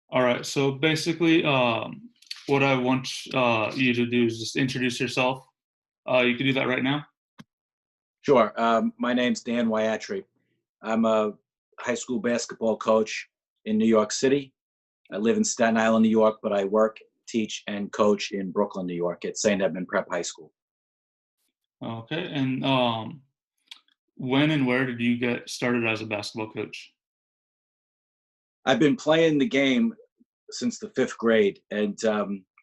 All right. So basically, what I want you to do is just introduce yourself. You can do that right now. Sure. My name's Dan Wiatre. I'm a high school basketball coach in New York City. I live in Staten Island, New York, but I work, teach, and coach in Brooklyn, New York at St. Edmund Prep High School. Okay. And when and where did you get started as a basketball coach? I've been playing the game since the fifth grade. And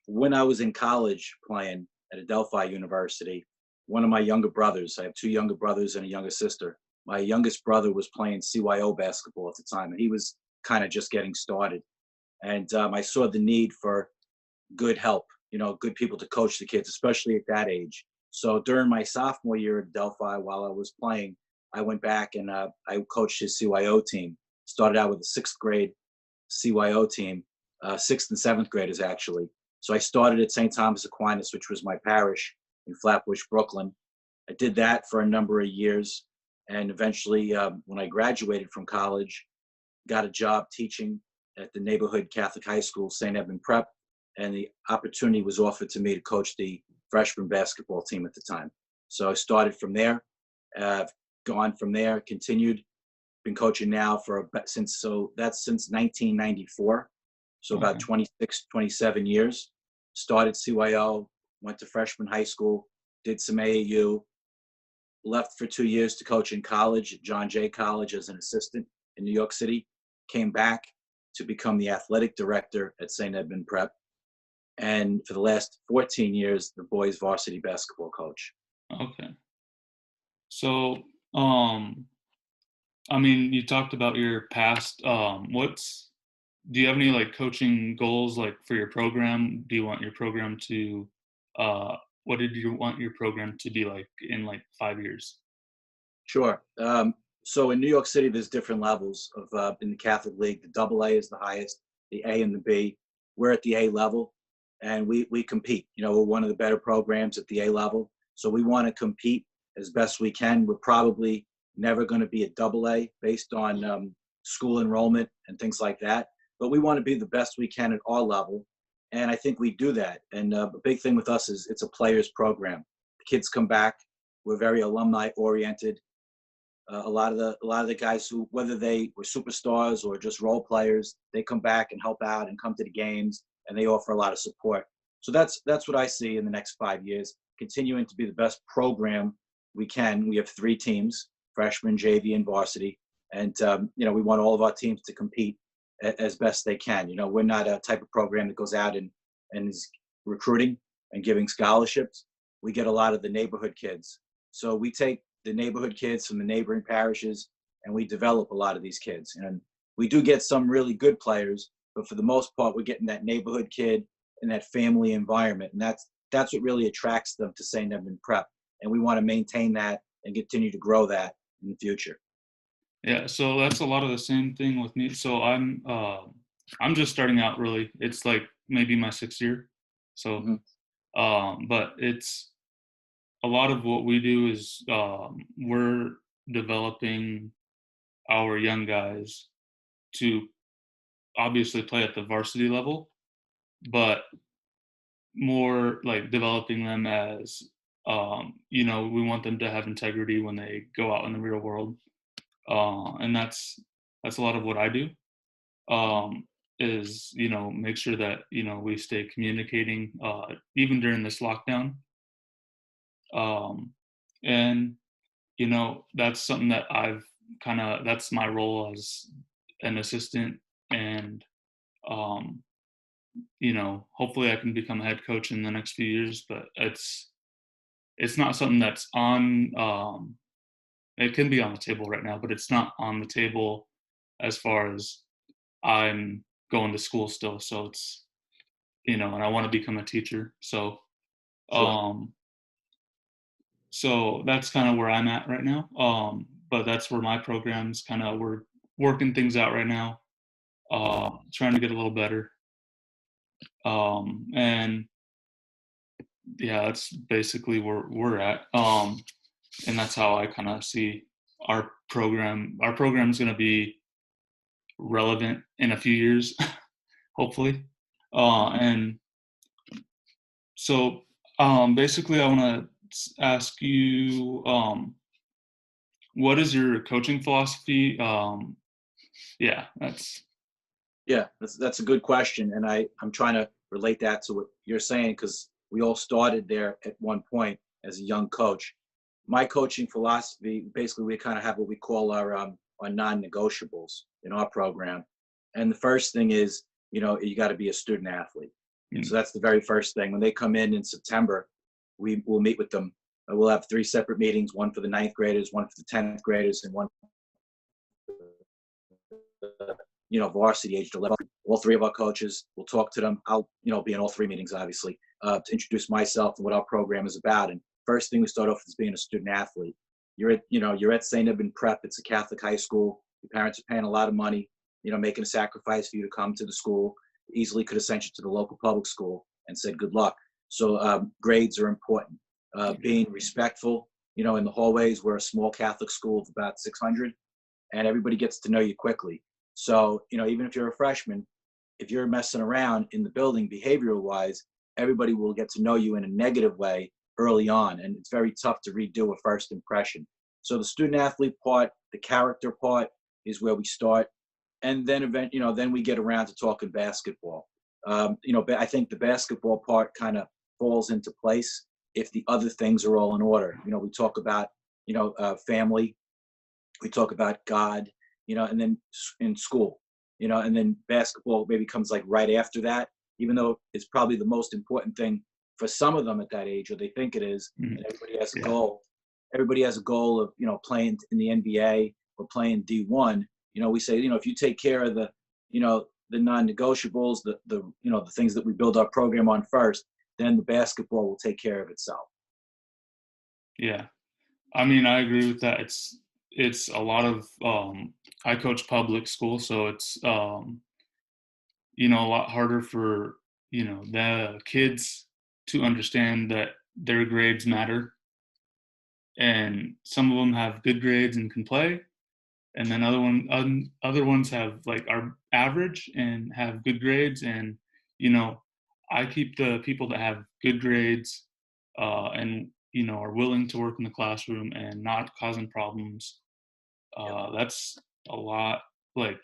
when I was in college playing at Adelphi University, one of my younger brothers, I have two younger brothers and a younger sister. My youngest brother was playing CYO basketball at the time, and he was kind of just getting started. And I saw the need for good help, good people to coach the kids, especially at that age. So during my sophomore year at Delphi, while I was playing, I went back and I coached his CYO team. Started out with a sixth grade CYO team, sixth and seventh graders actually. So I started at St. Thomas Aquinas, which was my parish in Flatbush, Brooklyn. I did that for a number of years, and eventually, when I graduated from college, got a job teaching at the neighborhood Catholic high school, St. Edmund Prep, and the opportunity was offered to me to coach the freshman basketball team at the time. So I started from there, gone from there, continued, been coaching now for since 1994. So about Okay. 26, 27 years. Started CYO, went to freshman high school, did some AAU, left for 2 years to coach in college at John Jay College as an assistant in New York City, came back to become the athletic director at St. Edmund Prep, and for the last 14 years, the boys varsity basketball coach. Okay. So, um, I mean, you talked about your past. Do you have any like coaching goals like for your program? Do you want your program to, uh, what did you want your program to be like in like 5 years? Sure. So in New York City, there's different levels of in the Catholic League. The double A is the highest, the A and the B. We're at the A level, and we compete. We're one of the better programs at the A level, so we want to compete as best we can. We're probably never going to be a double A based on school enrollment and things like that, but we want to be the best we can at our level, and I think we do that. And a big thing with us is it's a players program. The kids come back. We're very alumni oriented. A lot of the guys who, whether they were superstars or just role players, they come back and help out and come to the games, and they offer a lot of support. So that's what I see in the next 5 years, continuing to be the best program we can. We have three teams: freshman, JV, and varsity, and we want all of our teams to compete as best they can. We're not a type of program that goes out and is recruiting and giving scholarships. We get a lot of the neighborhood kids, so we take the neighborhood kids from the neighboring parishes, and we develop a lot of these kids. And we do get some really good players, but for the most part, we're getting that neighborhood kid in that family environment, and that's what really attracts them to St. Edmund Prep. And we want to maintain that and continue to grow that in the future. Yeah, so that's a lot of the same thing with me. So I'm just starting out really. It's like maybe my 6th year. So Mm-hmm. but it's a lot of what we do is we're developing our young guys to obviously play at the varsity level, but more like developing them as we want them to have integrity when they go out in the real world. And that's a lot of what I do. Is make sure that we stay communicating even during this lockdown. Um, and that's something that that's my role as an assistant. And um, hopefully I can become a head coach in the next few years, but it's not something that's on it can be on the table right now, but it's not on the table as far as I'm going to school still. So it's and I want to become a teacher. Sure. Um so that's kind of where I'm at right now. But that's where my program's we're working things out right now, trying to get a little better. And yeah, that's basically where we're at. And that's how I kind of see our program. Our program is going to be relevant in a few years. hopefully. And so, basically, I want to ask you, what is your coaching philosophy? Yeah, that's Yeah, that's a good question, and I'm trying to relate that to what you're saying because we all started there at one point as a young coach. My coaching philosophy, basically, we kind of have what we call our non-negotiables in our program, and the first thing is, you got to be a student athlete. So mm, that's the very first thing. When they come in September, we will meet with them. We'll have 3 separate meetings: one for the ninth graders, one for the 10th graders, and one varsity aged 11. All 3 of our coaches will talk to them. I'll, be in all 3 meetings, obviously, to introduce myself and what our program is about. And first thing we start off is being a student athlete. You're at St. Edmund Prep. It's a Catholic high school. Your parents are paying a lot of money, making a sacrifice for you to come to the school. Easily could have sent you to the local public school and said, good luck. So grades are important. Being respectful, in the hallways. We're a small Catholic school of about 600, and everybody gets to know you quickly. So, even if you're a freshman, if you're messing around in the building behavioral wise, everybody will get to know you in a negative way early on. And it's very tough to redo a first impression. So the student athlete part, the character part is where we start. And then then we get around to talking basketball. I think the basketball part kind of falls into place if the other things are all in order. We talk about, family, we talk about God, and then in school, and then basketball maybe comes like right after that, even though it's probably the most important thing for some of them at that age, or they think it is, mm, and everybody has a yeah, goal. Everybody has a goal of, playing in the NBA or playing D1. We say, if you take care of the non-negotiables, the things that we build our program on first, then the basketball will take care of itself. yeah. I mean, I agree with that. It's a lot of I coach public school, so it's a lot harder for the kids to understand that their grades matter, and some of them have good grades and can play, and then other ones have like are average and have good grades, and you know I keep the people that have good grades and are willing to work in the classroom and not causing problems. Yep. That's a lot. Like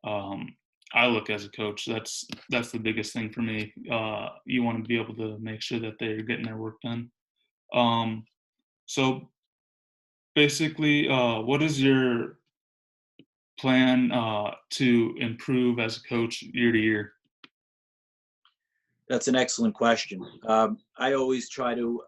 um, I look as a coach. That's the biggest thing for me. You want to be able to make sure that they're getting their work done. Um, so basically, what is your plan to improve as a coach year to year? That's an excellent question. I always try to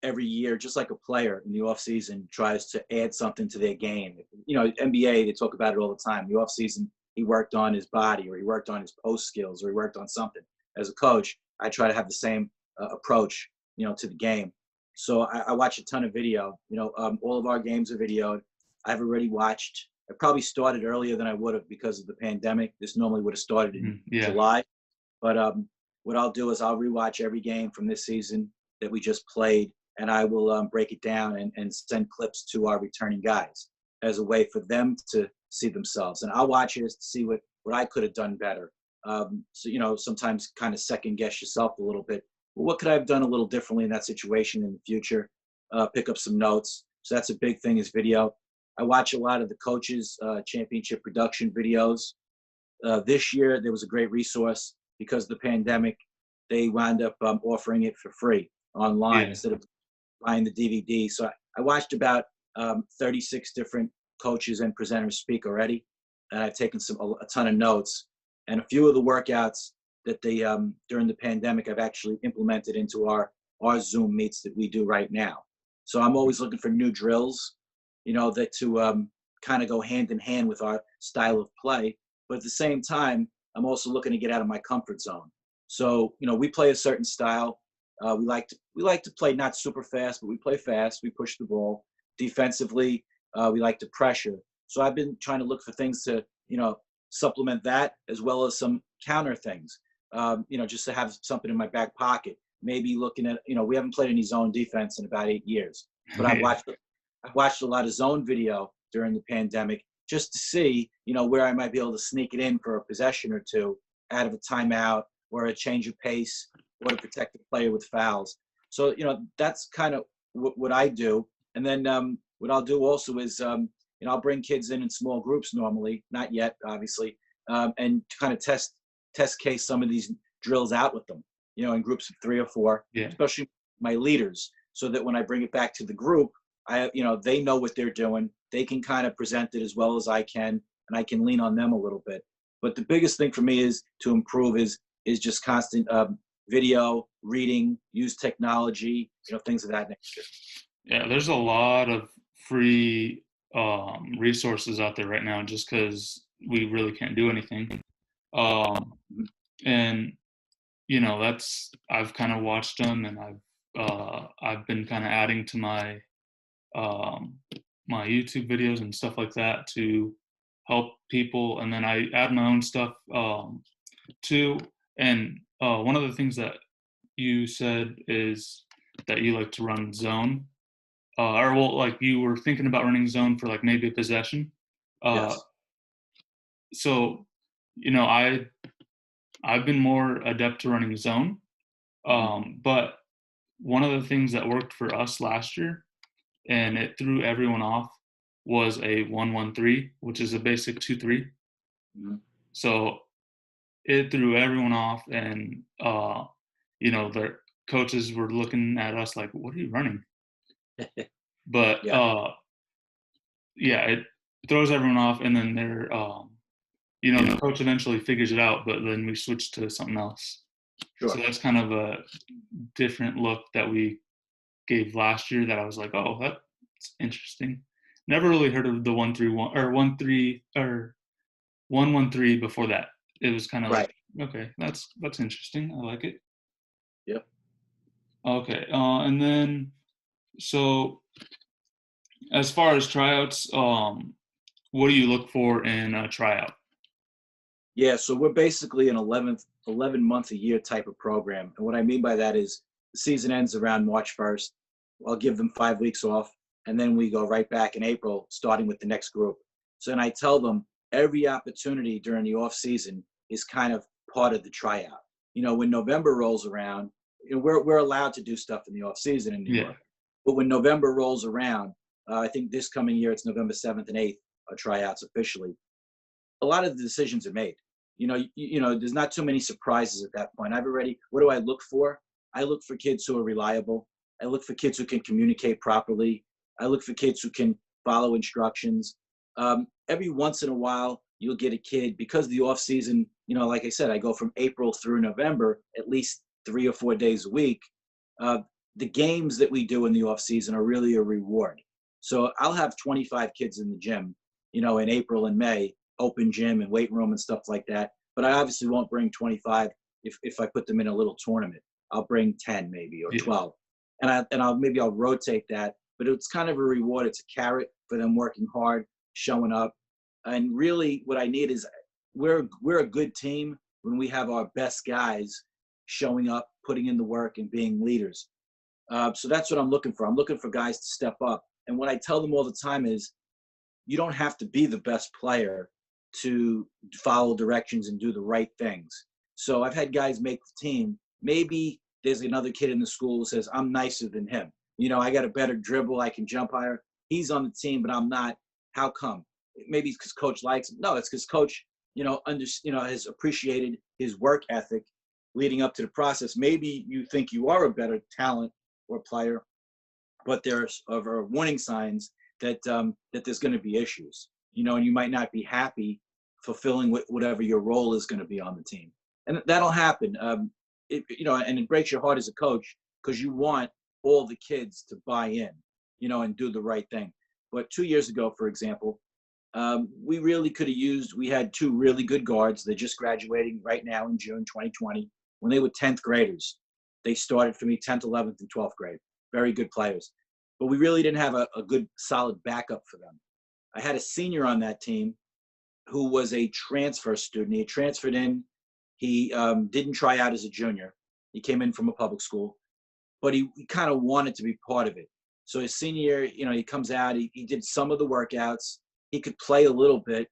every year, just like a player in the off season tries to add something to their game. NBA, they talk about it all the time. The off season, he worked on his body, or he worked on his post skills, or he worked on something. As a coach, I try to have the same approach, to the game. So I watch a ton of video. All of our games are videoed. I've already watched. I probably started earlier than I would have because of the pandemic. This normally would have started in Mhm, yeah, July, but what I'll do is I'll rewatch every game from this season that we just played, and I will break it down and send clips to our returning guys as a way for them to see themselves. And I'll watch it to see what I could have done better. So, sometimes kind of second guess yourself a little bit. Well, what could I have done a little differently in that situation in the future? Pick up some notes. So that's a big thing is video. I watch a lot of the coaches' championship production videos. This year, there was a great resource because of the pandemic. They wound up offering it for free online yeah, instead of buying the DVD. So I watched about 36 different coaches and presenters speak already, and I've taken a ton of notes. And a few of the workouts that they during the pandemic I've actually implemented into our Zoom meets that we do right now. So I'm always looking for new drills, that to kind of go hand in hand with our style of play. But at the same time, I'm also looking to get out of my comfort zone. So we play a certain style. We like to play not super fast, but we play fast. We push the ball. Defensively, we like to pressure. So I've been trying to look for things to supplement that as well as some counter things. Just to have something in my back pocket. Maybe looking at we haven't played any zone defense in about 8 years, but I've yeah, watched a lot of zone video during the pandemic, just to see, where I might be able to sneak it in for a possession or two out of a timeout or a change of pace or to protect the player with fouls. So, that's kind of what I do. And then what I'll do also is, I'll bring kids in small groups normally, not yet, obviously, and kind of test case some of these drills out with them, in groups of 3 or 4, Yeah. especially my leaders, so that when I bring it back to the group, they know what they're doing. They can kind of present it as well as I can, and I can lean on them a little bit. But the biggest thing for me is to improve is just constant video, reading, use technology, things of that nature. Yeah, there's a lot of free resources out there right now just because we really can't do anything. Mhm. And that's I've kind of watched them, and I've been kind of adding to um, my YouTube videos and stuff like that to help people, and then I add my own stuff too. And one of the things that you said is that you like to run zone, or well, like you were thinking about running zone for like maybe a possession. Uh, Yes. so I've been more adept to running zone, Hmm. but one of the things that worked for us last year, and it threw everyone off, was a 1-1-3, which is a basic 2-3. Hmm. So it threw everyone off, and the coaches were looking at us like, "What are you running?" But Yeah. yeah, it throws everyone off, and then the coach eventually figures it out, but then we switch to something else. So Sure. that's kind of a different look that we gave last year that I was like, "Oh, that's interesting." Never really heard of the 1-3-1 or 1-3 or 1-1-3 before that. It was kinda like, Right. "Okay, that's interesting. I like it." Yep. Okay, and then so as far as tryouts, what do you look for in a tryout? Yeah, so we're basically an 11 month a year type of program. And what I mean by that is the season ends around March 1st. I'll give them 5 weeks off, and then we go right back in April, starting with the next group. So then I tell them every opportunity during the off season is kind of part of the tryout. When November rolls around, we're allowed to do stuff in the off season in New Yeah, York. But when November rolls around, I think this coming year it's November 7th and 8th, tryouts officially. A lot of the decisions are made. There's not too many surprises at that point. What do I look for? I look for kids who are reliable. I look for kids who can communicate properly. I look for kids who can follow instructions. Every once in a while, you'll get a kid because the off season, like I said, I go from April through November, at least 3 or 4 days a week. Uh, the games that we do in the off season are really a reward. So I'll have 25 kids in the gym, in April and May, open gym and weight room and stuff like that. But I obviously won't bring 25 if I put them in a little tournament. I'll bring 10 maybe or yeah, 12, and I'll rotate that. But it's kind of a reward. It's a carrot for them working hard, showing up, and really what I need is we're a good team when we have our best guys showing up, putting in the work, and being leaders. So that's what I'm looking for. I'm looking for guys to step up. And what I tell them all the time is, you don't have to be the best player to follow directions and do the right things. So I've had guys make the team. Maybe there's another kid in the school who says, I'm nicer than him. I got a better dribble. I can jump higher. He's on the team, but I'm not. How come? Maybe it's because coach likes him. No, it's because coach, has appreciated his work ethic leading up to the process. Maybe you think you are a better talent or player, but there's warning signs that there's going to be issues, and you might not be happy fulfilling whatever your role is going to be on the team, and that'll happen. And it breaks your heart as a coach because you want all the kids to buy in, and do the right thing. But 2 years ago, for example, we really could have used. We had 2 really good guards. They're just graduating right now in June 2020. When they were 10th graders, they started for me 10th, 11th, and 12th grade. Very good players. But we really didn't have a good, solid backup for them. I had a senior on that team who was a transfer student. He had transferred in. He didn't try out as a junior. He came in from a public school, but he kind of wanted to be part of it. So his senior year, he comes out. He did some of the workouts. he could play a little bit,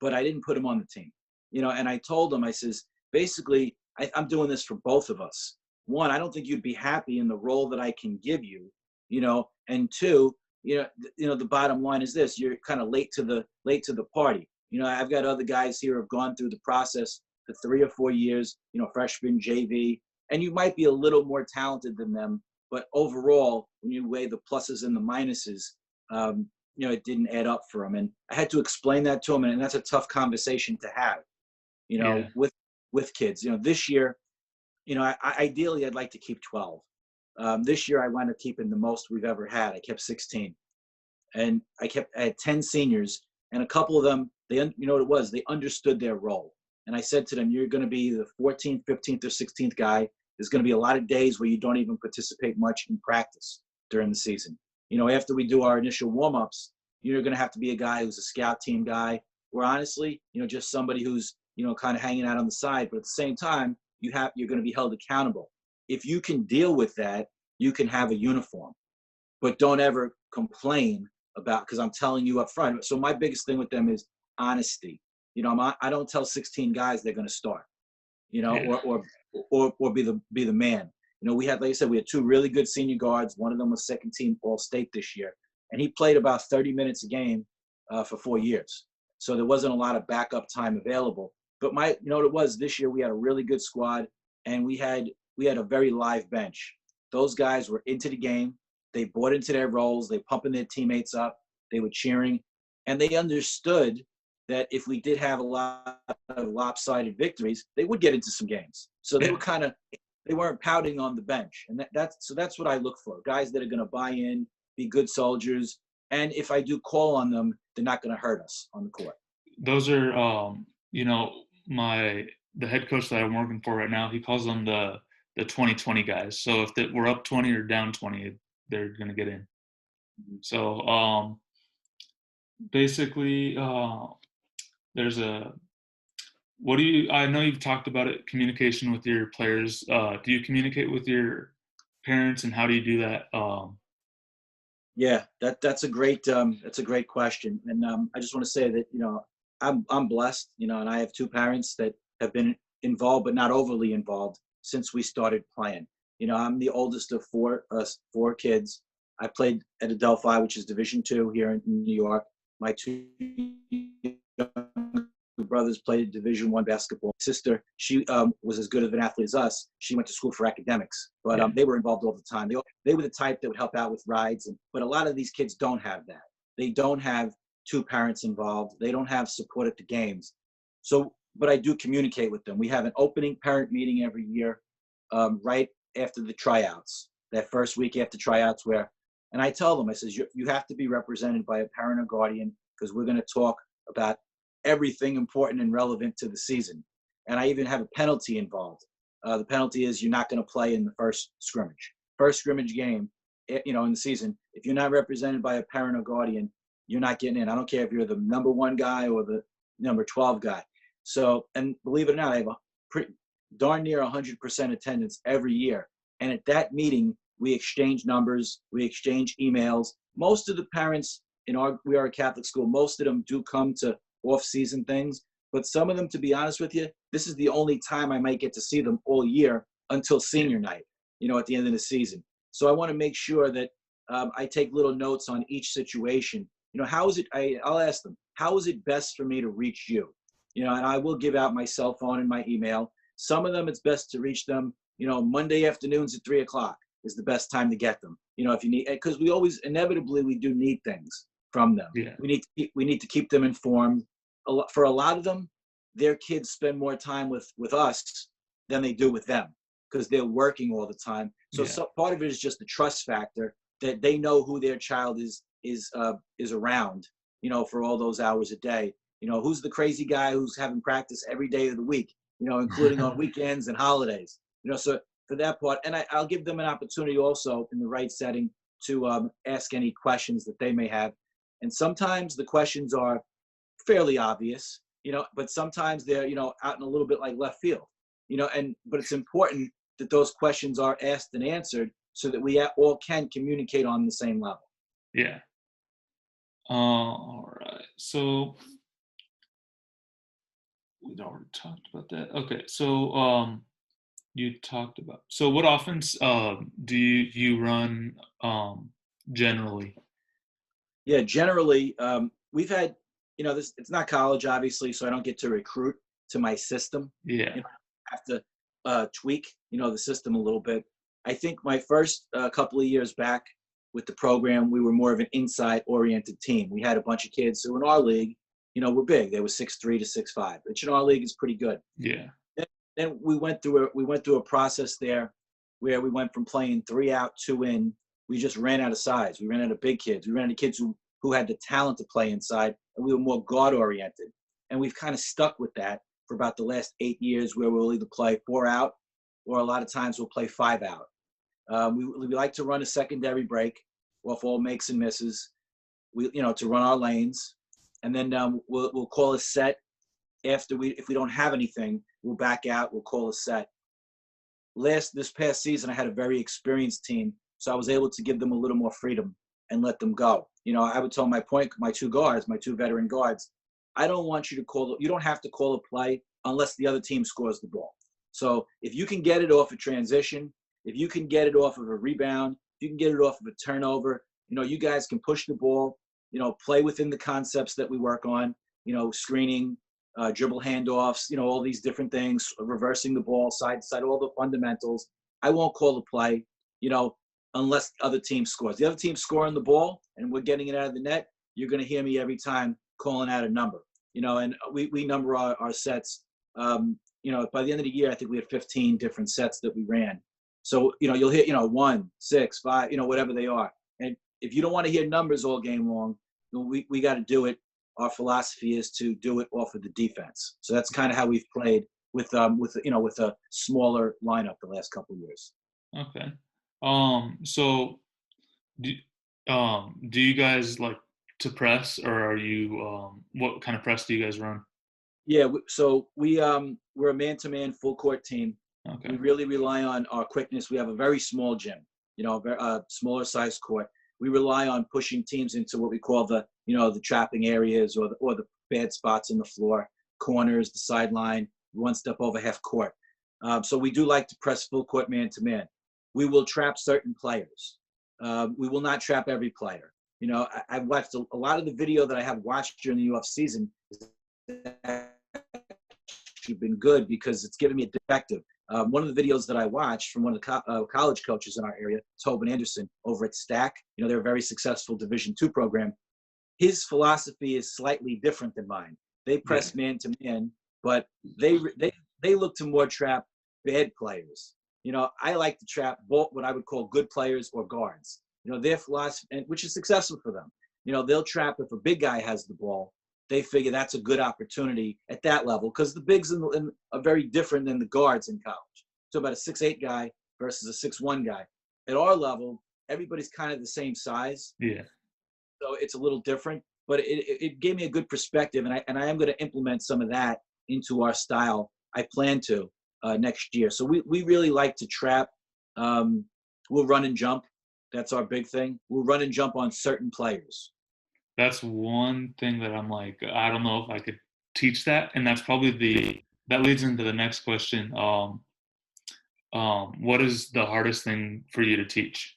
but I didn't put him on the team. And I told him, I says, basically, I'm doing this for both of us. One, I don't think you'd be happy in the role that I can give you, and two, the bottom line is this: you're kind of late to the party. I've got other guys here who have gone through the process for 3 or 4 years, freshman, JV, and you might be a little more talented than them, but overall, when you weigh the pluses and the minuses, it didn't add up for him. And I had to explain that to him, and that's a tough conversation to have, Yeah. with kids. This year, ideally I'd like to keep 12. This year I wound up keeping the most we've ever had. I kept 16, and I had 10 seniors, and a couple of them, what it was, they understood their role. And I said to them, you're going to be the 14th, 15th, or 16th guy. There's going to be a lot of days where you don't even participate much in practice during the season. After we do our initial warm-ups, you're going to have to be a guy who's a scout team guy, or honestly, just somebody who's, kind of hanging out on the side. But at the same time, you're going to be held accountable. If you can deal with that, you can have a uniform. But don't ever complain about, because I'm telling you up front. So my biggest thing with them is honesty. I don't tell 16 guys they're going to start, Yeah. or be the man. We had, like I said, we had 2 really good senior guards. One of them was second team All-State this year, and he played about 30 minutes a game for 4 years. So there wasn't a lot of backup time available. But what it was this year, we had a really good squad, and we had a very live bench. Those guys were into the game. They bought into their roles. They pumping their teammates up. They were cheering, and they understood that if we did have a lot of lopsided victories, they would get into some games. So they were they weren't pouting on the bench. And that's what I look for. Guys that are going to buy in, be good soldiers. And if I do call on them, they're not going to hurt us on the court. Those are, the head coach that I'm working for right now, he calls them the 20-20 guys. So if we're up 20 or down 20, they're going to get in. So basically, there's I know you've talked about it, communication with your players. Do you communicate with your parents, and how do you do that? Yeah, that's a great question. And I just want to say that, I'm blessed, and I have 2 parents that have been involved, but not overly involved since we started playing. I'm the oldest of 4 kids. I played at Adelphi, which is Division II here in New York. My 2 brothers played Division I basketball. My sister, she was as good of an athlete as us. She went to school for academics, but they were involved all the time. They were the type that would help out with rides, but a lot of these kids don't have that. They don't have 2 parents involved. They don't have support at the games. So, but I do communicate with them. We have an opening parent meeting every year, right after the tryouts, that first week after tryouts, and I tell them, I says, you have to be represented by a parent or guardian, because we're going to talk about everything important and relevant to the season. And I even have a penalty involved. The penalty is you're not going to play in the first scrimmage game, in the season. If you're not represented by a parent or guardian, you're not getting in. I don't care if you're the number 1 guy or the number 12 guy. So, and believe it or not, I have darn near 100% attendance every year. And at that meeting, we exchange numbers, we exchange emails. Most of the parents we are a Catholic school. Most of them do come to off-season things, but some of them, to be honest with you, this is the only time I might get to see them all year until senior night, at the end of the season. So I want to make sure that I take little notes on each situation. How is it, I'll ask them, how is it best for me to reach you? And I will give out my cell phone and my email. Some of them, it's best to reach them, Monday afternoons at 3:00 is the best time to get them. If you need, because we always, inevitably, we do need things from them. Yeah. We need to keep them informed. For a lot of them, their kids spend more time with us than they do with them, because they're working all the time. So part of it is just the trust factor, that they know who their child is around, for all those hours a day. Who's the crazy guy who's having practice every day of the week, including on weekends and holidays. So for that part, and I'll give them an opportunity also in the right setting to ask any questions that they may have. And sometimes the questions are fairly obvious, but sometimes they're, out in a little bit like left field, but it's important that those questions are asked and answered so that we all can communicate on the same level. Yeah. All right. So we'd already talked about that. Okay. So you talked about. So what offense do you run generally? Yeah, generally, we've had, this, it's not college, obviously, so I don't get to recruit to my system. Yeah. I have to tweak, the system a little bit. I think my first couple of years back with the program, we were more of an inside oriented team. We had a bunch of kids who in our league, were big. They were 6'3" to 6'5", which in our league is pretty good. Yeah. Then we went through a process there where we went from playing 3 out, 2 in. We just ran out of size. We ran out of big kids. We ran out of kids who had the talent to play inside, and we were more guard oriented. And we've kind of stuck with that for about the last 8 years, where we'll either play 4 out, or a lot of times we'll play 5 out. We like to run a secondary break off all makes and misses. To run our lanes, and then we'll call a set after if we don't have anything, we'll back out, we'll call a set. This past season I had a very experienced team, so I was able to give them a little more freedom and let them go. I would tell my two veteran guards, I don't want you don't have to call a play unless the other team scores the ball. So if you can get it off a transition, if you can get it off of a rebound, if you can get it off of a turnover, you guys can push the ball, play within the concepts that we work on, screening, dribble handoffs, all these different things, reversing the ball side to side, all the fundamentals. I won't call the play, unless the other team scores. The other team scoring the ball and we're getting it out of the net, you're going to hear me every time calling out a number, and we number our sets. By the end of the year, I think we had 15 different sets that we ran. So, you'll hit, 1, 6, 5, whatever they are. And if you don't want to hear numbers all game long, we got to do it. Our philosophy is to do it off of the defense. So that's kind of how we've played with a smaller lineup the last couple of years. Okay. So do do you guys like to press, or are you what kind of press do you guys run? Yeah, so we're a man-to-man full court team. We Okay. really rely on our quickness. We have a very small gym, a smaller size court. We rely on pushing teams into what we call the trapping areas, or the bad spots in the floor, corners, the sideline, one step over half court. So we do like to press full court man to man. We will trap certain players. We will not trap every player. I've watched a lot of the video that I have watched during the off season. Been good because it's given me a defective. One of the videos that I watched from one of the college coaches in our area, Tobin Anderson, over at Stack, they're a very successful Division II program. His philosophy is slightly different than mine. They Yeah. press man to man, but they look to more trap bad players. I like to trap both what I would call good players or guards. Their philosophy, which is successful for them. They'll trap if a big guy has the ball. They figure that's a good opportunity at that level, because the bigs are very different than the guards in college. So about a 6'8" guy versus a 6'1" guy. At our level, everybody's kind of the same size, Yeah. so it's a little different. But it gave me a good perspective, and I am going to implement some of that into our style. I plan to next year. So we really like to trap. We'll run and jump. That's our big thing. We'll run and jump on certain players. That's one thing that I'm like, I don't know if I could teach that, and that's probably that leads into the next question. What is the hardest thing for you to teach?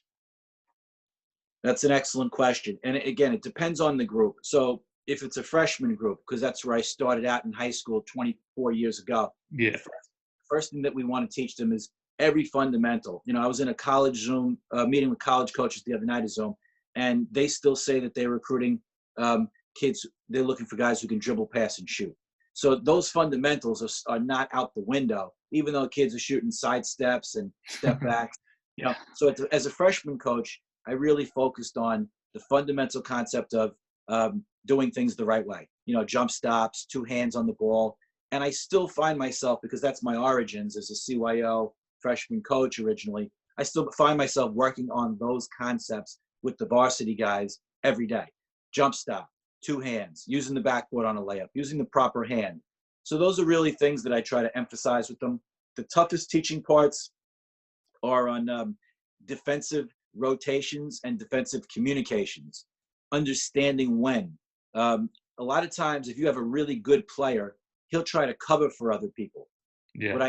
That's an excellent question. And again, it depends on the group. So if it's a freshman group, because that's where I started out in high school 24 years ago, the Yeah. first thing that we want to teach them is every fundamental. I was in a college Zoom meeting with college coaches the other night at Zoom, and they still say that they're recruiting kids. They're looking for guys who can dribble, pass, and shoot. So those fundamentals are not out the window, even though kids are shooting side steps and step backs. So as a freshman coach, I really focused on the fundamental concept of doing things the right way. Jump stops, 2 hands on the ball. And I still find myself, because that's my origins as a CYO freshman coach originally, I still find myself working on those concepts with the varsity guys every day. Jump stop, 2 hands, using the backboard on a layup, using the proper hand. So those are really things that I try to emphasize with them. The toughest teaching parts are on defensive rotations and defensive communications. understanding when. A lot of times, if you have a really good player, he'll try to cover for other people. Yeah. What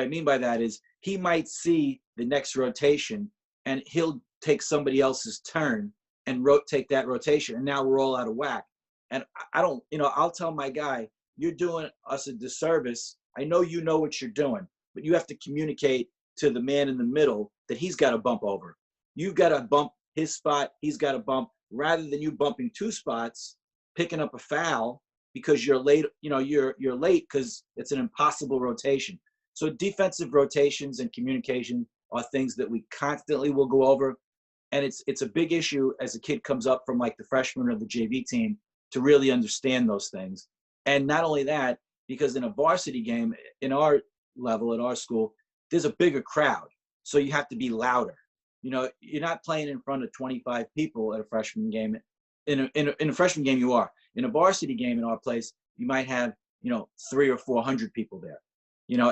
I mean by that is he might see the next rotation and he'll take somebody else's turn and take that rotation, and now we're all out of whack. And I don't, I'll tell my guy, you're doing us a disservice. I know you know what you're doing, but you have to communicate to the man in the middle that he's got to bump over. You've got to bump his spot. He's got to bump, rather than you bumping two spots, picking up a foul because you're late. You're late because it's an impossible rotation. So defensive rotations and communication are things that we constantly will go over. And it's a big issue as a kid comes up from like the freshman or the JV team to really understand those things. And not only that, because in a varsity game, in our level, at our school, there's a bigger crowd. So you have to be louder. You're not playing in front of 25 people at a freshman game. In a freshman game, you are. In a varsity game in our place, you might have, 300 or 400 people there,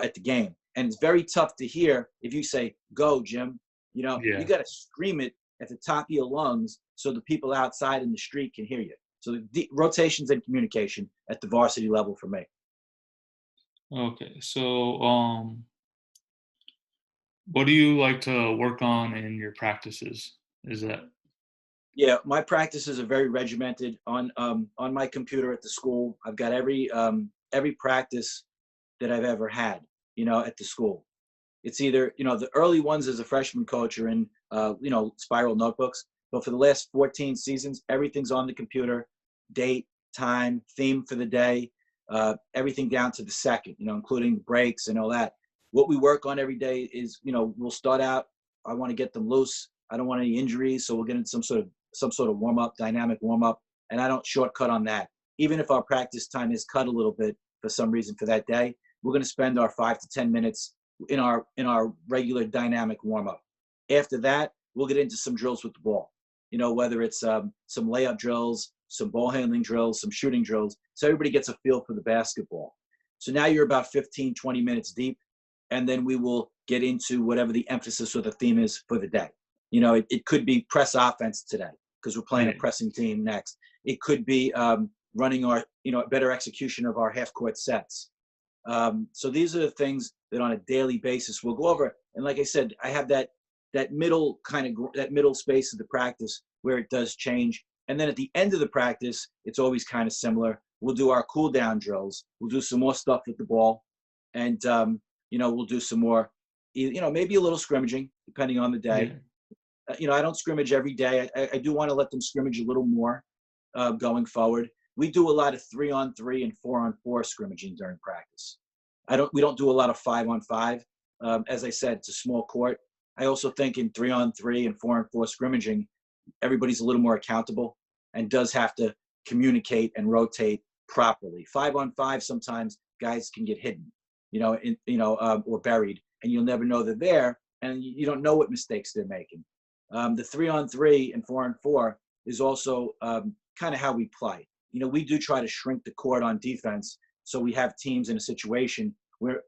at the game. And it's very tough to hear if you say, go, Jim. You got to scream it at the top of your lungs so the people outside in the street can hear you. So the rotations and communication at the varsity level for me. Okay. So, what do you like to work on in your practices? Is that? Yeah, my practices are very regimented on my computer at the school. I've got every practice that I've ever had, at the school. It's either, the early ones as a freshman coach are in, spiral notebooks. But for the last 14 seasons, everything's on the computer, date, time, theme for the day, everything down to the second, including breaks and all that. What we work on every day is, we'll start out, I want to get them loose. I don't want any injuries. So we'll get into some sort of warm up, dynamic warm up. And I don't shortcut on that. Even if our practice time is cut a little bit for some reason for that day, we're going to spend our 5 to 10 minutes in our regular dynamic warm up. After that, we'll get into some drills with the ball, whether it's some layup drills, some ball handling drills, some shooting drills. So everybody gets a feel for the basketball. So now you're about 15, 20 minutes deep. And then we will get into whatever the emphasis or the theme is for the day. It could be press offense today because we're playing a pressing team next. It could be running our, better execution of our half court sets. So these are the things that on a daily basis we'll go over. And like I said, I have that middle space of the practice where it does change. And then at the end of the practice, it's always kind of similar. We'll do our cool down drills. We'll do some more stuff with the ball. And, we'll do some more, maybe a little scrimmaging depending on the day. Yeah. I don't scrimmage every day. I do want to let them scrimmage a little more going forward. We do a lot of 3-on-3 and 4-on-4 scrimmaging during practice. We don't do a lot of 5-on-5. As I said, it's a small court. I also think in 3-on-3 and 4-on-4 scrimmaging, everybody's a little more accountable and does have to communicate and rotate properly. 5-on-5, sometimes guys can get hidden, or buried, and you'll never know they're there, and you don't know what mistakes they're making. The 3-on-3 and 4-on-4 is also kind of how we play. We do try to shrink the court on defense, so we have teams in a situation where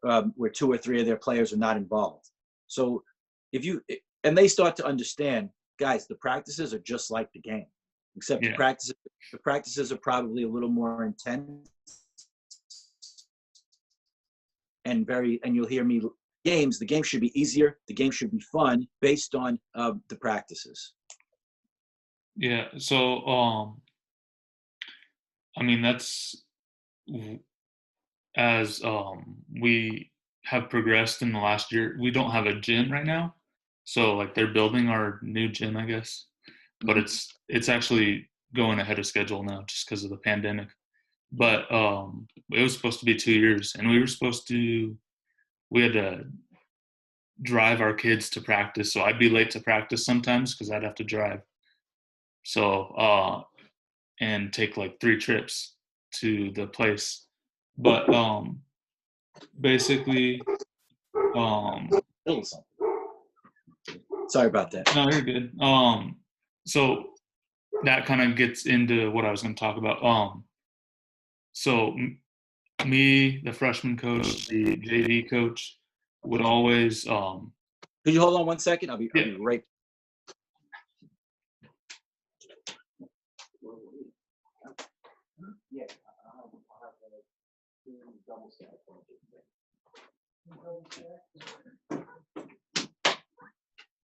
2 or 3 of their players are not involved. So and they start to understand, guys, the practices are just like the game, except the practices are probably a little more intense and you'll hear me. The game should be easier. The game should be fun based on the practices. Yeah. So, that's as we have progressed in the last year. We don't have a gym right now, so like they're building our new gym, I guess, but it's actually going ahead of schedule now just because of the pandemic. But it was supposed to be 2 years, and we had to drive our kids to practice, so I'd be late to practice sometimes because I'd have to drive. So and take like 3 trips to the place. But basically, sorry about that. No, you're good. So that kind of gets into what I was going to talk about. So me, the freshman coach, the JV coach, would always. Could you hold on 1 second? I'll be right.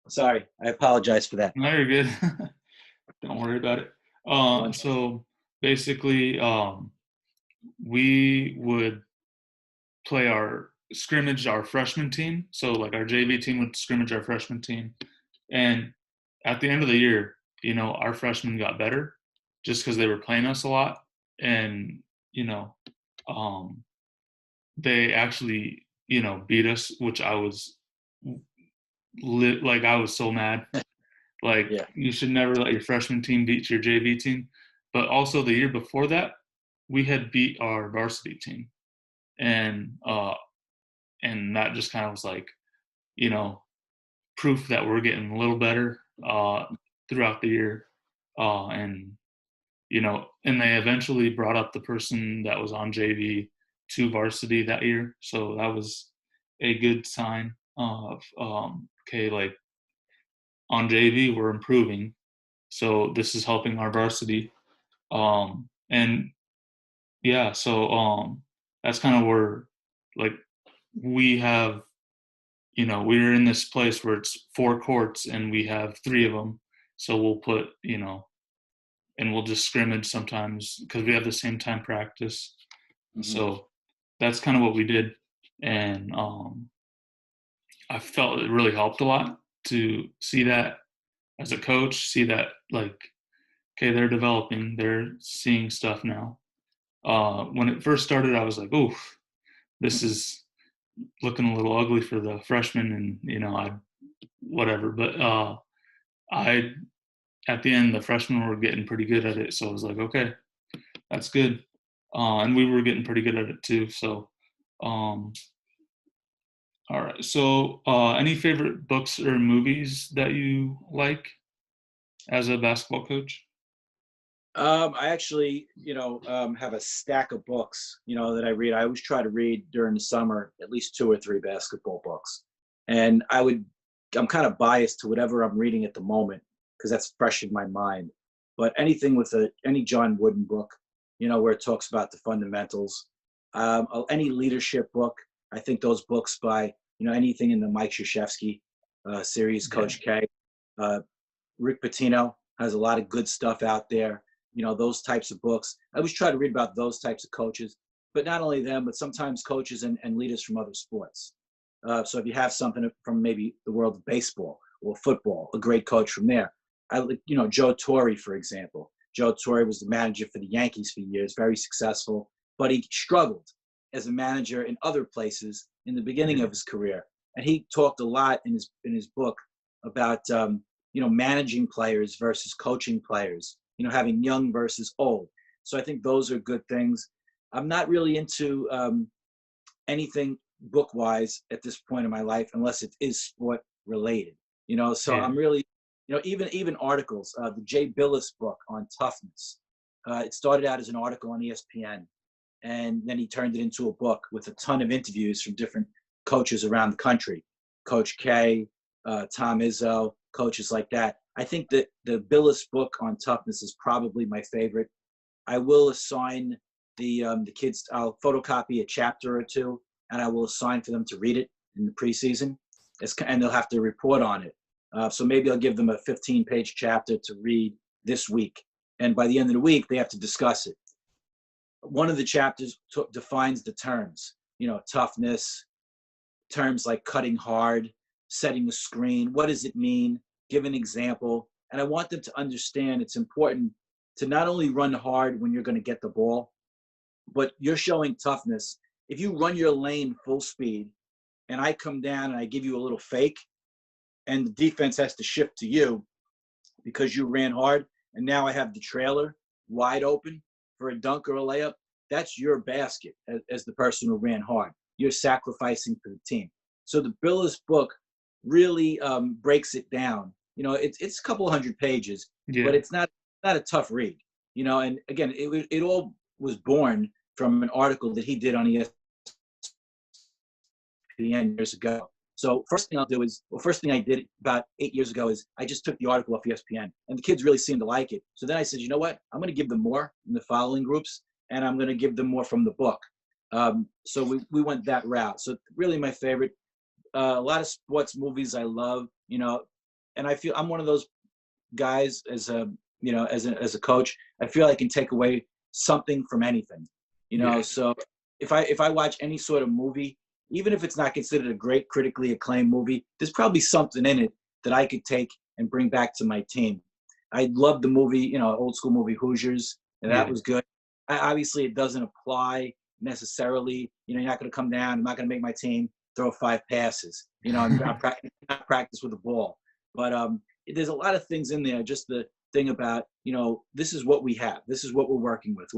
Sorry, I apologize for that. No, you're good. Don't worry about it. One. So basically, we would play our scrimmage our freshman team. So like our JV team would scrimmage our freshman team, and at the end of the year, our freshmen got better just because they were playing us a lot, and you know, um, they actually beat us, which I was like I was so mad. Like Yeah. you should never let your freshman team beat your JV team. But also the year before that, we had beat our varsity team, and that just kind of was like, you know, proof that we're getting a little better throughout the year. And and they eventually brought up the person that was on JV to varsity that year, so that was a good sign of okay, like on JV we're improving, so this is helping our varsity. And yeah, so that's kind of where like we have we're in this place where it's 4 courts and we have 3 of them, so we'll put and we'll just scrimmage sometimes because we have the same time practice. Mm-hmm. So that's kind of what we did, and I felt it really helped a lot to see that as a coach, see that like okay, they're developing, they're seeing stuff now. When it first started, I was like, "Oof, this is looking a little ugly for the freshmen," and I whatever. But I at the end, the freshmen were getting pretty good at it, so I was like, "Okay, that's good," and we were getting pretty good at it too. So, um, all right. So, any favorite books or movies that you like as a basketball coach? I actually, have a stack of books, that I read. I always try to read during the summer at least 2 or 3 basketball books, and I'm kind of biased to whatever I'm reading at the moment because that's fresh in my mind. But anything with any John Wooden book, where it talks about the fundamentals, any leadership book. I think those books by anything in the Mike Krzyzewski series, Yeah. Coach K, uh, Rick Pitino has a lot of good stuff out there. Those types of books. I always try to read about those types of coaches, but not only them, but sometimes coaches and leaders from other sports. So if you have something from maybe the world of baseball or football, a great coach from there. Joe Torre, for example. Joe Torre was the manager for the Yankees for years, very successful, but he struggled as a manager in other places in the beginning of his career. And he talked a lot in his book about managing players versus coaching players, having young versus old. So I think those are good things. I'm not really into anything book wise at this point in my life, unless it is sport related, so Yeah. I'm really, even articles, the Jay Billis book on toughness. It started out as an article on ESPN, and then he turned it into a book with a ton of interviews from different coaches around the country. Coach K, Tom Izzo, coaches like that. I think that the Billis book on toughness is probably my favorite. I will assign the kids. I'll photocopy a chapter or two, and I will assign for them to read it in the preseason. And they'll have to report on it. So maybe I'll give them a 15-page chapter to read this week, and by the end of the week, they have to discuss it. One of the chapters defines the terms, toughness, terms like cutting hard, setting a screen. What does it mean? Give an example. And I want them to understand it's important to not only run hard when you're going to get the ball, but you're showing toughness. If you run your lane full speed and I come down and I give you a little fake and the defense has to shift to you because you ran hard, and now I have the trailer wide open for a dunk or a layup, that's your basket as the person who ran hard. You're sacrificing for the team. So the Billis book really breaks it down. It's a couple hundred pages, but Yeah. it's not a tough read. And again, it all was born from an article that he did on ESPN years ago. So first thing I did about 8 years ago is I just took the article off ESPN, and the kids really seemed to like it. So then I said, you know what? I'm going to give them more in the following groups, and I'm going to give them more from the book. So we went that route. So really my favorite, a lot of sports movies I love, and I feel I'm one of those guys as a, as a coach. I feel I can take away something from anything, Yeah. so if I watch any sort of movie, even if it's not considered a great critically acclaimed movie, there's probably something in it that I could take and bring back to my team. I love the movie, old school movie Hoosiers, and that Yeah. was good. Obviously, it doesn't apply necessarily. You're not going to come down. I'm not going to make my team throw 5 passes, and not practice with the ball. But there's a lot of things in there. Just the thing about, this is what we have. This is what we're working with.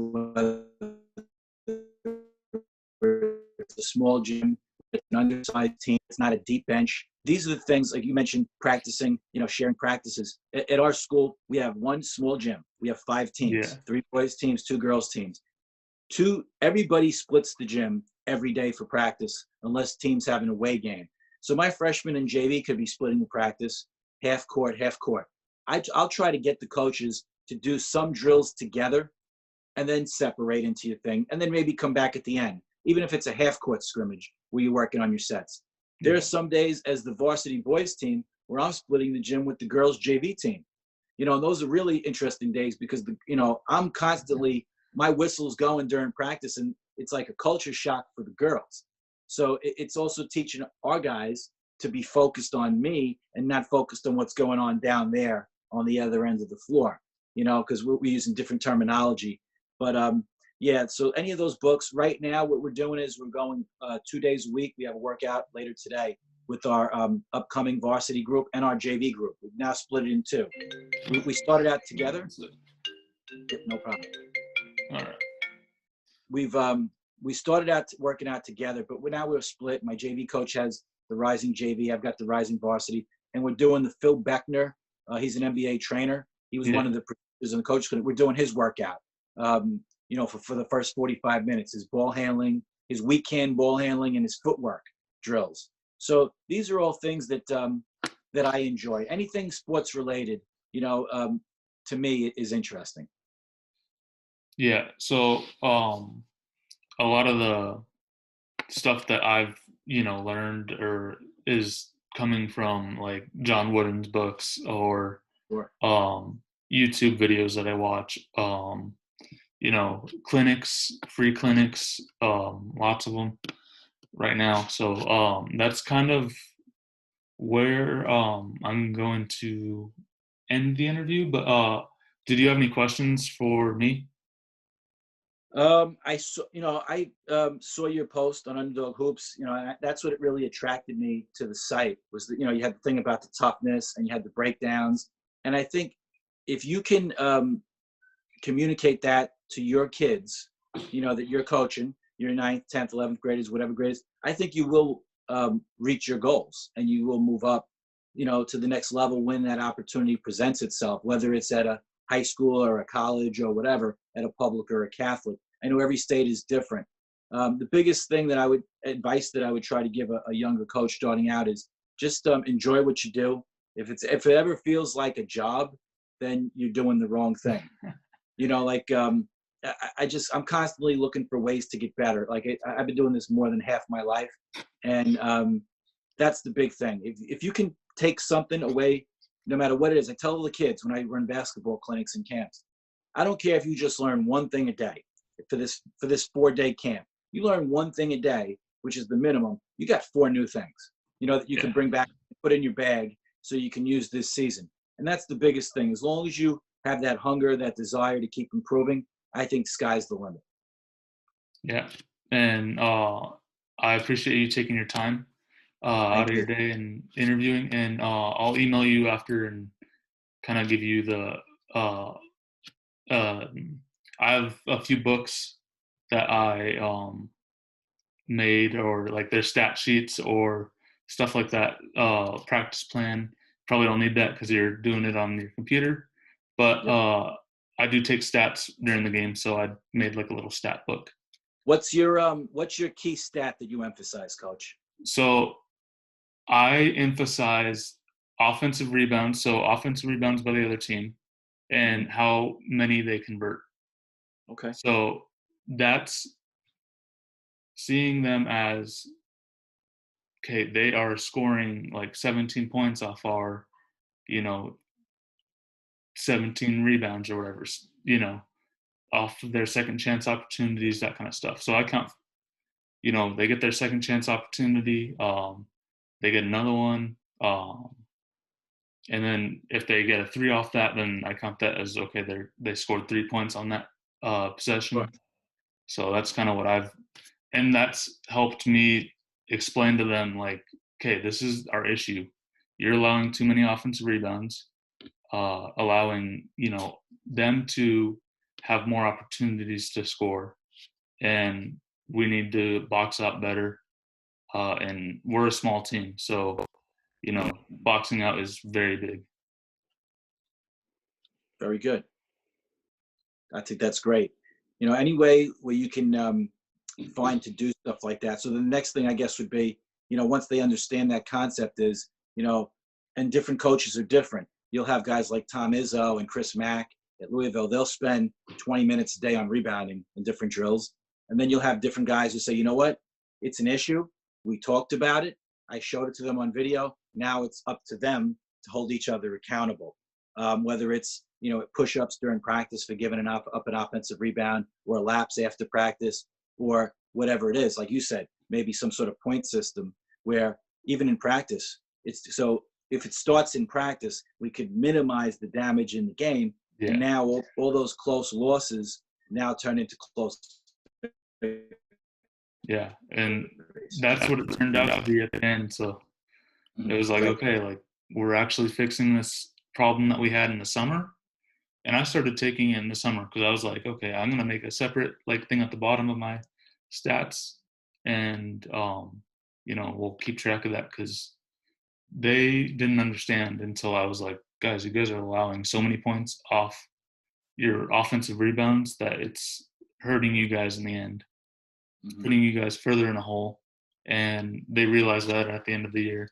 It's a small gym. It's an undersized team. It's not a deep bench. These are the things, like you mentioned, practicing, sharing practices. At our school, we have one small gym. We have 5 teams, Yeah. 3 boys teams, 2 girls teams. Everybody splits the gym every day for practice unless teams have an away game. So my freshman and JV could be splitting the practice, half court, half court. I'll try to get the coaches to do some drills together and then separate into your thing, and then maybe come back at the end, even if it's a half court scrimmage where you're working on your sets. There are Yeah. some days as the varsity boys team where I'm splitting the gym with the girls JV team. And those are really interesting days because I'm constantly, my whistle's going during practice, and it's like a culture shock for the girls. So it's also teaching our guys to be focused on me and not focused on what's going on down there on the other end of the floor, because we're using different terminology. But yeah, so any of those books right now, what we're doing is we're going 2 days a week. We have a workout later today with our upcoming varsity group and our JV group. We've now split it in two. We started out together. Yep, no problem. All right. We started out working out together, but we're split. My JV coach has the Rising JV. I've got the Rising Varsity, and we're doing the Phil Beckner. He's an NBA trainer. He was Yeah. one of the producers in the coach. We're doing his workout. For the first 45 minutes, his ball handling, his weak hand ball handling, and his footwork drills. So these are all things that that I enjoy. Anything sports related, to me is interesting. Yeah. So a lot of the stuff that I've, learned or is coming from like John Wooden's books or Sure. um YouTube videos that I watch. Clinics, free clinics, lots of them right now. So that's kind of where I'm going to end the interview. But did you have any questions for me? I saw your post on Underdog Hoops. And that's what it really attracted me to the site was that, you had the thing about the toughness and you had the breakdowns. And I think if you can communicate that to your kids, that you're coaching, your 9th, 10th, 11th graders, whatever grades, I think you will reach your goals and you will move up, to the next level when that opportunity presents itself, whether it's at a high school or a college or whatever, at a public or a Catholic. I know every state is different. The biggest thing advice that I would try to give a younger coach starting out is just enjoy what you do. If it ever feels like a job, then you're doing the wrong thing. Like I'm constantly looking for ways to get better. Like I've been doing this more than half my life, and that's the big thing. If you can take something away, no matter what it is, I tell the kids when I run basketball clinics and camps, I don't care if you just learn one thing a day for this 4-day camp. You learn one thing a day, which is the minimum. You got 4 new things, that you can Yeah. bring back, put in your bag, so you can use this season. And that's the biggest thing. As long as you have that hunger, that desire to keep improving, I think sky's the limit. Yeah. And I appreciate you taking your time out Thank of you. your day and interviewing. And I'll email you after and kind of give you the. Uh, I have a few books that I made, or like their stat sheets or stuff like that. Practice plan. Probably don't need that because you're doing it on your computer. But Yep. I do take stats during the game, so I made like a little stat book. What's your key stat that you emphasize, Coach? So I emphasize offensive rebounds, so offensive rebounds by the other team, Hmm. and how many they convert. Okay. So that's seeing them as, okay, they are scoring like 17 points off our, you know, 17 rebounds or whatever, off of their second chance opportunities, that kind of stuff. So I count, they get their second chance opportunity, they get another one, and then if they get a three off that, then I count that as okay. They scored 3 points on that Sure. possession. So that's kind of what and that's helped me explain to them like, okay, this is our issue. You're allowing too many offensive rebounds, allowing them to have more opportunities to score, and we need to box out better. And we're a small team, so boxing out is very big. Very good. I think that's great. Any way where you can find to do stuff like that. So the next thing I guess would be, once they understand that concept is, and different coaches are different. You'll have guys like Tom Izzo and Chris Mack at Louisville. They'll spend 20 minutes a day on rebounding in different drills. And then you'll have different guys who say, you know what, it's an issue. We talked about it. I showed it to them on video. Now it's up to them to hold each other accountable. Whether it's push-ups during practice for giving up an offensive rebound, or laps after practice, or whatever it is. Like you said, maybe some sort of point system where even in practice, so if it starts in practice, we could minimize the damage in the game. Yeah. And now all those close losses now turn into close. Yeah, and that's what it turned out to be at the end. So it was like, okay, like we're actually fixing this problem that we had in the summer. And I started taking it in the summer because I was like, okay, I'm gonna make a separate like thing at the bottom of my stats, and we'll keep track of that because they didn't understand until I was like, guys, you guys are allowing so many points off your offensive rebounds that it's hurting you guys in the end, putting you guys further in a hole. And they realized that at the end of the year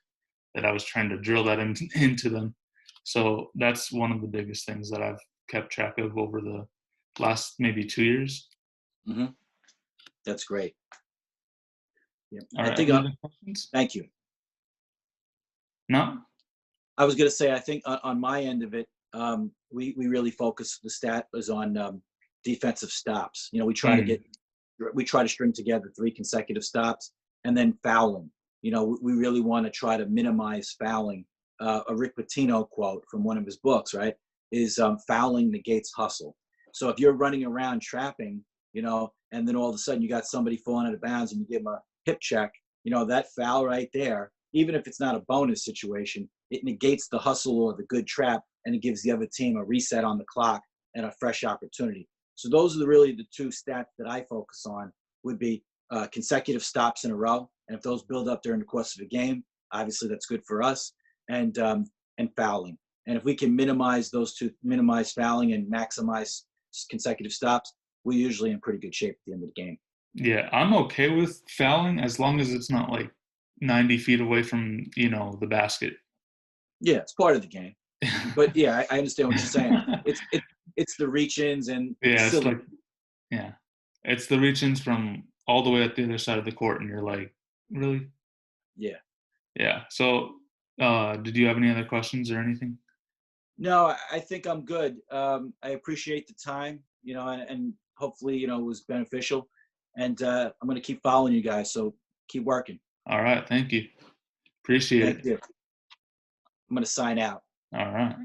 that I was trying to drill that into them. So that's one of the biggest things that I've kept track of over the last maybe 2 years. Mm-hmm. That's great. Yeah. All right, I think. any other questions? Thank you. No? I was going to say, I think on my end of it, we really focus. The stat was on defensive stops. We try to string together 3 consecutive stops, and then fouling. We really want to try to minimize fouling. A Rick Pitino quote from one of his books, right, is fouling negates hustle. So if you're running around trapping, and then all of a sudden you got somebody falling out of bounds and you give them a hip check, that foul right there, even if it's not a bonus situation, it negates the hustle or the good trap, and it gives the other team a reset on the clock and a fresh opportunity. So those are really the 2 stats that I focus on, would be consecutive stops in a row. And if those build up during the course of a game, obviously that's good for us, and fouling. And if we can minimize those 2, minimize fouling and maximize consecutive stops, we're usually in pretty good shape at the end of the game. Yeah, I'm okay with fouling as long as it's not like 90 feet away from, the basket. Yeah, it's part of the game. But yeah, I understand what you're saying. It's the reach-ins and Yeah, it's silly. It's the reach-ins from all the way at the other side of the court, and you're like, really? Yeah. Yeah. So, did you have any other questions or anything? No, I think I'm good. I appreciate the time, and hopefully, it was beneficial. And I'm going to keep following you guys. So keep working. All right. Thank you. Appreciate Thank it. you. I'm going to sign out. All right.